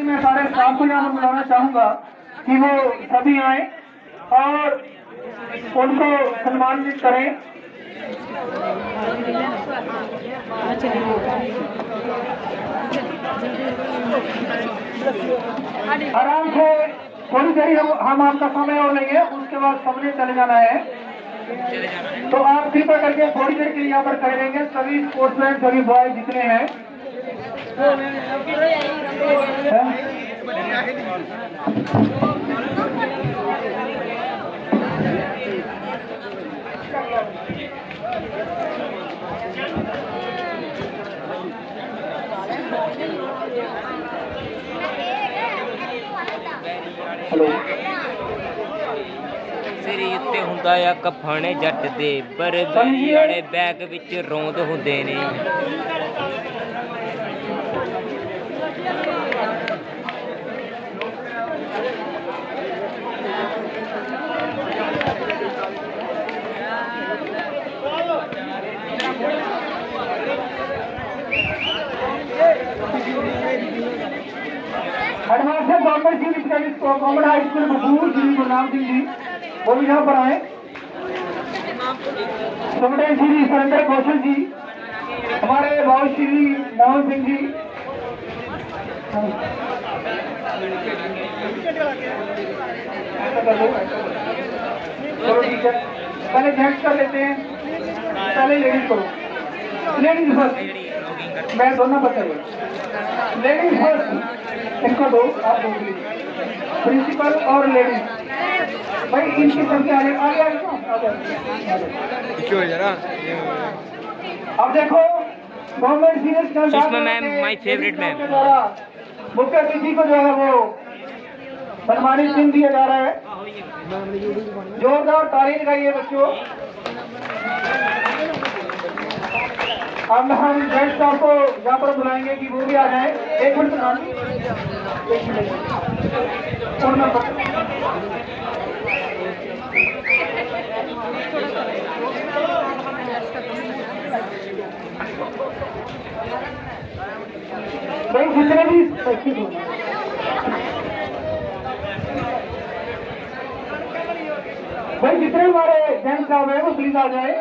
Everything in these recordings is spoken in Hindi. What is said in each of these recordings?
मैं सारे स्टाफ को यहाँ बुलाना चाहूंगा कि वो सभी आए और उनको सम्मानित करें। आराम से थोड़ी देर हम आपका समय और लेंगे, उसके बाद सबने चले जाना है। तो आप कृपया करके थोड़ी देर के लिए यहाँ पर खड़े रहेंगे। सभी स्पोर्ट्समैन, सभी बॉय जितने हैं। हेलो। ਸਿਰ ਉੱਤੇ ਹੁੰਦਾ ਆ ਕਫਨ ਜੱਟ ਦੇ ਬਰਬਰੀ ਵਾਲੇ ਬੈਗ ਵਿੱਚ ਰੋਂਦ ਹੁੰਦੇ ਨੇ। Headmaster government civil service government high school Babur Shri Gurnam Singh ji वो भी यहाँ पर आए। सुपरटेंडेंट श्री सुरेंद्र कौशल जी, हमारे भाव श्री मोहन सिंह जी, चलो ठीक है, पहले जेंट्स कर लेते हैं, पहले लेडीज करो। लेडीज फर्स्ट, मैं दोनों बताइए। लेडीज फर्स्ट, इनको दो, आप दो प्रिंसिपल और लेडीज भाई, इनकी संख्या क्यों है जरा। अब देखो government senior Sushma ma'am my favourite ma'am मुख्य अतिथि को जो है वो सम्मानित चिन्ह दिया जा रहा है। जोरदार ताली लगाइए बच्चों। अब हम जेंट्स स्टाफ को यहाँ पर बुलाएंगे कि वो भी आ जाए। एक मिनट भाई, जितने भी भाई जितने हमारे जेंट्स स्टाफ है वो प्लीज आ जाए।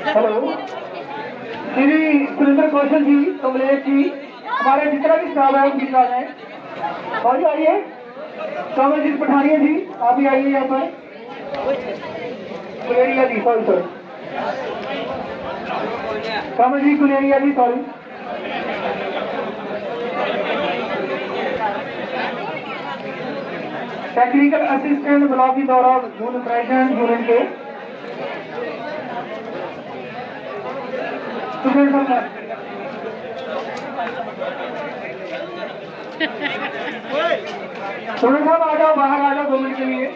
हेलो, श्री सुरेंद्र कौशल जी, कमलेश जी, हमारे जितना भी स्टाफ है वो प्लीज आ जाए। और आइए, कमलजीत पठानिया जी, आप भी आइए यहाँ पर। कुलेरिया जी, सॉरी सर, कमलजीत कुलेरिया जी, सॉरी। टेक्निकल असिस्टेंट ब्लॉक की दौरा जून प्रेसिडेंट यूनियन के स्टूडेंट साहब आ जाओ, बाहर आ जाओ 2 मिनट के लिए।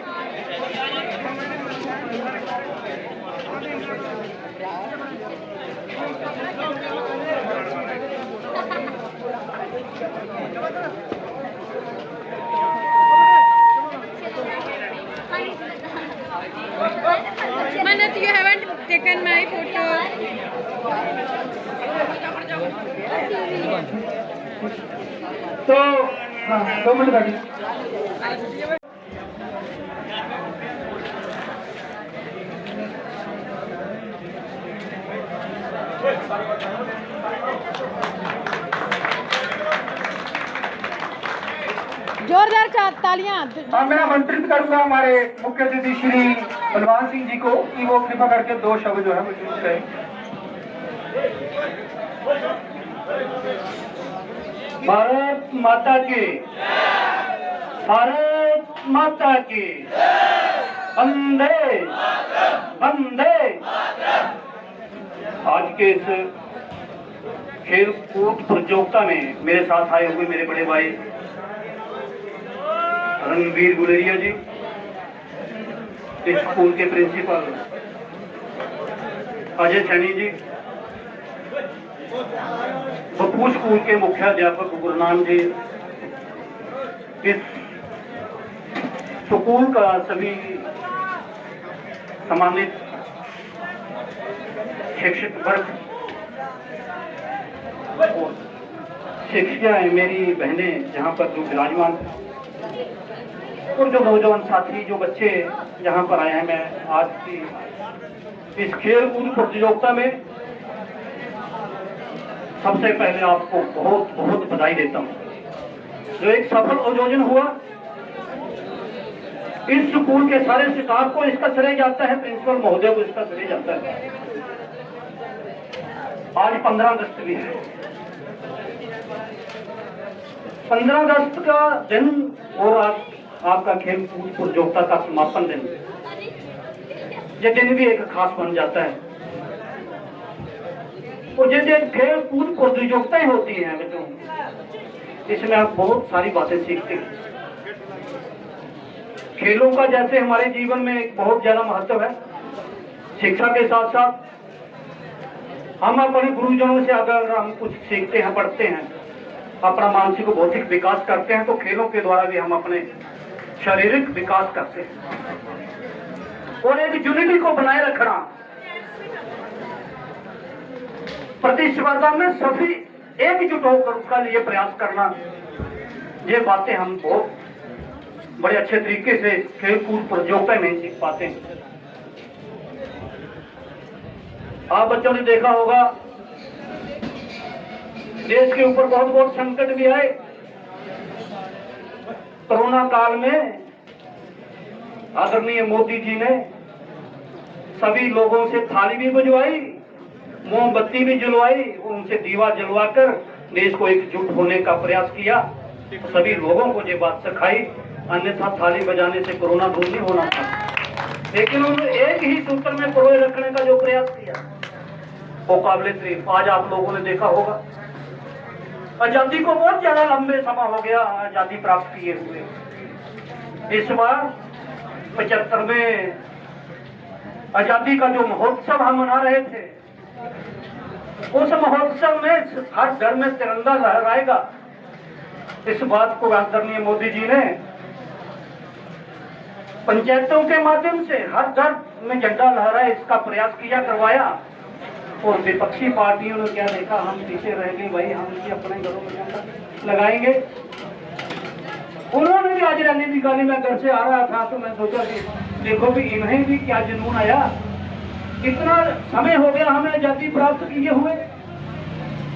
Manat, you haven't taken my photo. तो हाँ, 2 मिनट बैठिए। जोरदार तालियां। हाँ, मैं आमंत्रित करूंगा हमारे मुख्य अतिथि श्री बलवान सिंह जी को कि वो कृपा करके 2 शब्द जो है वो यूज करें। भारत माता की, भारत माता की, वंदे वंदे। आज के इस खेल कूद प्रतियोगिता में मेरे साथ आए हुए मेरे बड़े भाई रणवीर गुलेरिया जी, इस स्कूल के प्रिंसिपल अजय सैनी जी, बप्पू स्कूल के मुख्याध्यापक गुरनाम जी, इस स्कूल का सभी सम्मानित शिक्षक वर्ग और शिक्षिकाएं, मेरी बहनें जहाँ पर जो विराजमान और जो नौजवान साथी, जो बच्चे यहाँ पर आए हैं, मैं आज की इस खेल कूद प्रतियोगिता में सबसे पहले आपको बहुत बहुत बधाई देता हूँ। जो एक सफल आयोजन हुआ, इस स्कूल के सारे स्टाफ को इसका श्रेय जाता है, प्रिंसिपल महोदय को इसका श्रेय जाता है। आज 15 अगस्त भी है, 15 अगस्त का दिन और आज आपका खेल कूद प्रतियोगिता का समापन दिन, ये दिन भी एक खास बन जाता है। और जैसे खेल कूद प्रतियोगिताएं होती हैं बच्चों, इसमें आप बहुत सारी बातें सीखते हैं। खेलों का जैसे हमारे जीवन में एक बहुत ज्यादा महत्व है, शिक्षा के साथ साथ हम अपने गुरुजनों से अगर हम कुछ सीखते हैं, पढ़ते हैं, अपना मानसिक और बौद्धिक विकास करते हैं, तो खेलों के द्वारा भी हम अपने शारीरिक विकास करते हैं। और एक यूनिटी को बनाए रखना, प्रतिस्पर्धा में सभी एकजुट होकर उसका लिए प्रयास करना, ये बातें हम बहुत बड़े अच्छे तरीके से खेल कूद प्रतियोगिता में सीख पाते हैं। आप बच्चों ने देखा होगा, देश के ऊपर बहुत बहुत संकट भी आए। कोरोना काल में आदरणीय मोदी जी ने सभी लोगों से थाली भी बजवाई, मोमबत्ती भी जलवाई, उनसे दीवा जलवाकर देश को एकजुट होने का प्रयास किया। सभी लोगों को ये बात सिखाई, अन्यथा थाली बजाने से कोरोना दूर नहीं होना था। लेकिन उन्होंने एक ही सूत्र में परोए रखने का जो प्रयास किया, वो काबिले तारीफ। आज आप लोगों ने देखा होगा, आजादी को बहुत ज्यादा लंबे समय हो गया आजादी प्राप्त किए हुए। इस बार 75वें आजादी का जो महोत्सव हम मना रहे थे, उस महोत्सव में हर घर में तिरंगा लहराएगा। इस बात को आदरणीय मोदी जी ने पंचायतों के माध्यम से हर घर में झंडा लहराए, इसका प्रयास किया, करवाया। और विपक्षी पार्टियों ने क्या देखा, हम पीछे रह गए, भाई हम भी अपने घरों में झंडा लगाएंगे। उन्होंने भी आज रैली निकाली। मैं घर से आ रहा था तो मैं सोचा कि देखो भी इन्हें भी क्या जुनून आया, कितना समय हो गया हमें आजादी प्राप्त किए हुए।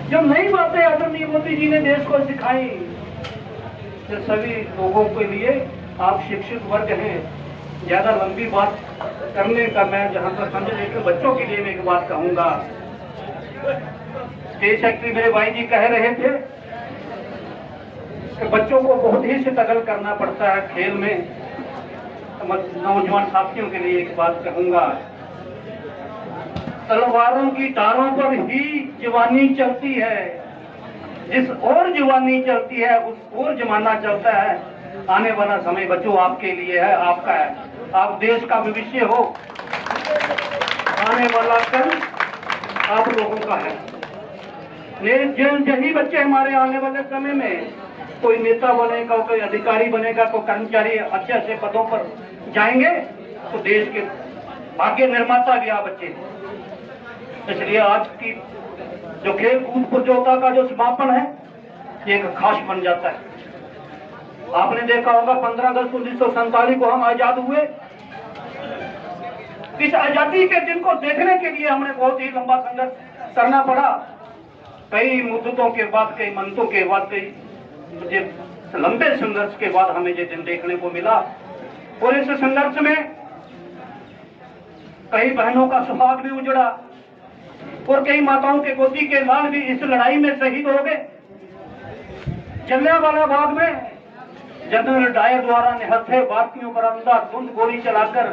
जब नई बातें आदरणीय मोदी जी ने देश को सिखाई, तो सभी लोगों के लिए, आप शिक्षित वर्ग हैं, ज्यादा लंबी बात करने का मैं जहां तक समझ, लेकिन बच्चों के लिए मैं एक बात कहूंगा। स्टेट सेक्रेटरी मेरे भाई जी कह रहे थे कि बच्चों को बहुत ही स्ट्रगल करना पड़ता है खेल में। तो नौजवान साथियों के लिए एक बात कहूंगा, तलवारों की धारों पर ही जवानी चलती है, जिस और जवानी चलती है उस और जमाना चलता है। आने वाला समय बच्चों आपके लिए है, आपका है, आप देश का भविष्य हो। आने वाला कल आप लोगों का है। यही बच्चे हमारे आने वाले समय में कोई नेता बनेगा, कोई अधिकारी बनेगा, कोई कर्मचारी अच्छे अच्छे पदों पर जाएंगे, तो देश के भाग्य निर्माता भी आप बच्चे। इसलिए आज की जो खेल कूद प्रतियोगिता का जो समापन है, ये एक खास बन जाता है। आपने देखा होगा 15 अगस्त 1947 को हम आजाद हुए। इस आजादी के दिन को देखने के लिए हमने बहुत ही लंबा संघर्ष करना पड़ा। कई मुद्दों के बाद, कई मंतों के बाद, कई लंबे संघर्ष के बाद हमें ये दिन देखने को मिला। और इस संघर्ष में कई बहनों का सुहाग भी उजड़ा और कई माताओं के गोदी के लाल भी इस लड़ाई में शहीद हो गए। जलियांवाला बाग में जनरल डायर द्वारा निहत्थे भारतीयों पर अंधाधुंध गोली चलाकर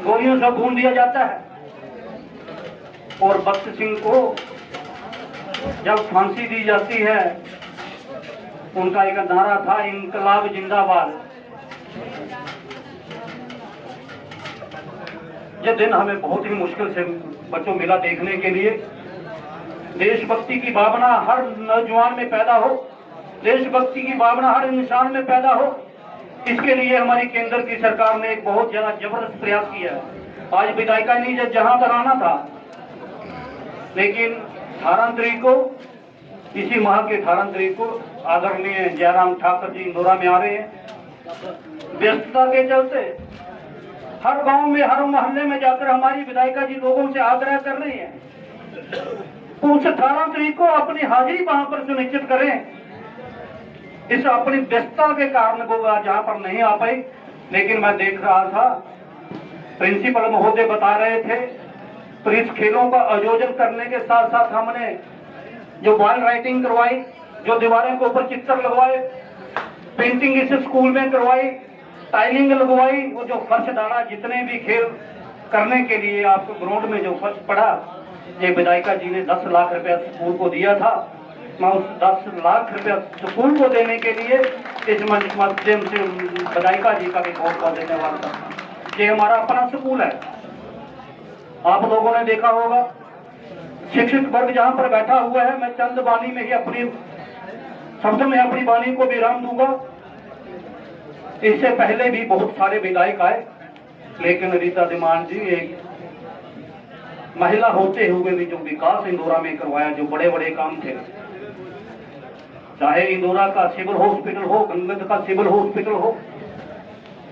गोलियों से भून दिया जाता है। और भगत सिंह को जब फांसी दी जाती है, उनका एक नारा था, इंकलाब जिंदाबाद। यह दिन हमें बहुत ही मुश्किल से बच्चों मिला देखने के लिए। देशभक्ति की भावना हर नौजवान में पैदा हो, देशभक्ति की भावना हर इंसान में पैदा हो, इसके लिए हमारी केंद्र की सरकार ने एक बहुत ज्यादा जबरदस्त प्रयास किया है। आज विधायिका नहीं जहां कराना था, लेकिन 18 तारीख को, इसी माह के 18 तारीख को आदरणीय जयराम ठाकुर जी इंदौरा में आ रहे हैं। व्यस्तता के चलते हर गांव में, हर मोहल्ले में जाकर हमारी विधायिका जी लोगों से आग्रह कर रही हैं, उस 18 तारीख को अपनी हाजिरी वहां पर सुनिश्चित करें। इस अपनी व्यस्तता के कारण वो जहां पर नहीं आ पाई, लेकिन मैं देख रहा था प्रिंसिपल महोदय बता रहे थे, प्रेस खेलों का आयोजन करने के साथ साथ हमने जो वॉल राइटिंग करवाई, जो दीवारों के ऊपर चित्र लगवाए, पेंटिंग इस स्कूल में करवाई, टाइलिंग लगवाई, वो जो फर्श डाला, जितने भी खेल करने के लिए आपको ग्राउंड में जो फर्श पड़ा, ये विधायिका जी ने 10 लाख रुपया स्कूल को दिया था। मैं उस 10 लाख रुपया स्कूल को देने के लिए इस मंच माध्यम से विधायिका जी का भी बहुत बहुत धन्यवाद करता हूँ। ये हमारा अपना स्कूल है। आप लोगों ने देखा होगा शिक्षक वर्ग जहां पर बैठा हुआ है, मैं चंद वाणी में ही अपनी शब्द में अपनी वाणी को विराम दूंगा। इससे पहले भी बहुत सारे विधायक आए, लेकिन रीता धीमान जी एक महिला होते हुए भी जो विकास इंदौरा में करवाया, जो बड़े बड़े काम थे, चाहे इंदौरा का सिविल हॉस्पिटल हो, गंगत का सिविल हॉस्पिटल हो,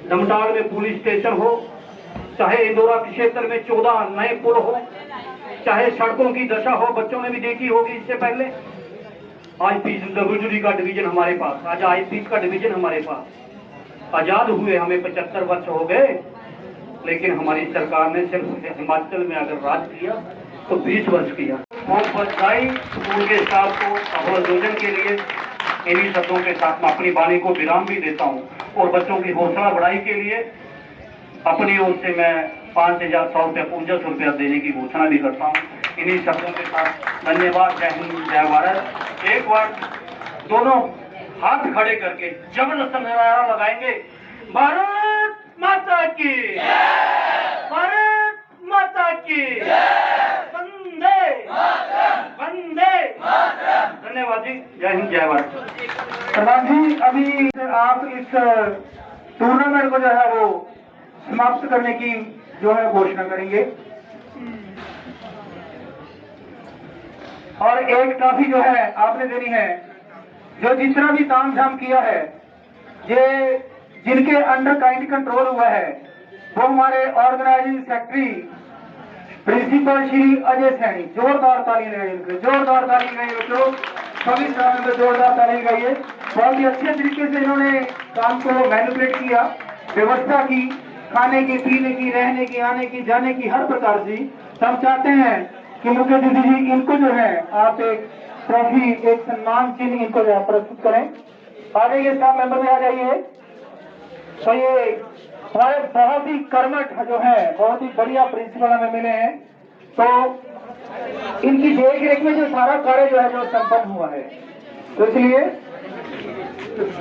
जमटाल में पुलिस स्टेशन हो, चाहे इंदौरा क्षेत्र में 14 नए पुल हो, चाहे सड़कों की दशा हो, बच्चों ने भी देखी होगी इससे पहले। आज पीडब्ल्यूडी का डिवीजन हमारे पास, आज आईपी का डिवीजन हमारे पास। आजाद हुए हमें 75 वर्ष हो गए, लेकिन हमारी सरकार ने सिर्फ हिमाचल में अगर राज किया तो 20 वर्ष किया। बहुत बधाई स्कूल के स्टाफ को आयोजन के लिए। इन्हीं शब्दों के साथ मैं अपनी वाणी को विराम भी देता हूँ और बच्चों की हौसला बढ़ाई के लिए अपनी ओर से मैं 5100 रुपया 5500 रुपया देने की घोषणा भी करता हूँ। इन्हीं शब्दों के साथ धन्यवाद। जय हिंद, जय भारत। एक बार दोनों हाथ खड़े करके जबरदस्त नारा लगाएंगे, भारत माता की, भारत माता की, वंदे वंदे। धन्यवाद जी। जय हिंद, जय भारत। प्रधान जी, अभी आप इस टूर्नामेंट को जो है वो समाप्त करने की जो है घोषणा करेंगे, और एक ट्रॉफी जो है आपने देनी है। जो जितना भी तामझाम किया है, ये जिनके अंडर काइंड कंट्रोल हुआ है, वो हमारे organizing secretary principal Shri Ajay Saini. जोरदार ताली लगाइए, जोरदार ताली लगाइए, सभी स्थानों में जोरदार ताली लगाइए। बहुत ही अच्छे तरीके से इन्होंने काम को मैनिपुलेट किया, व्यवस्था की, खाने की, पीने की, रहने की, आने की, जाने की, हर प्रकार की। हम चाहते हैं कि मुख्य अतिथि जी इनको जो है आप एक ट्रॉफी, एक सम्मान चिन्ह इनको जो है प्रस्तुत करें। आगे ये स्टाफ मेंबर में आ जाइए। तो ये हमारे बहुत ही कर्मठ जो है, बहुत ही बढ़िया प्रिंसिपल हमें मिले हैं, तो इनकी देख रेख में जो सारा कार्य जो है जो संपन्न हुआ है। तो इसलिए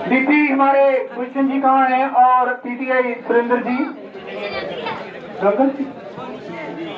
डीपी हमारे गुलशन जी कहाँ हैं और पीटीआई सुरेंद्र जी,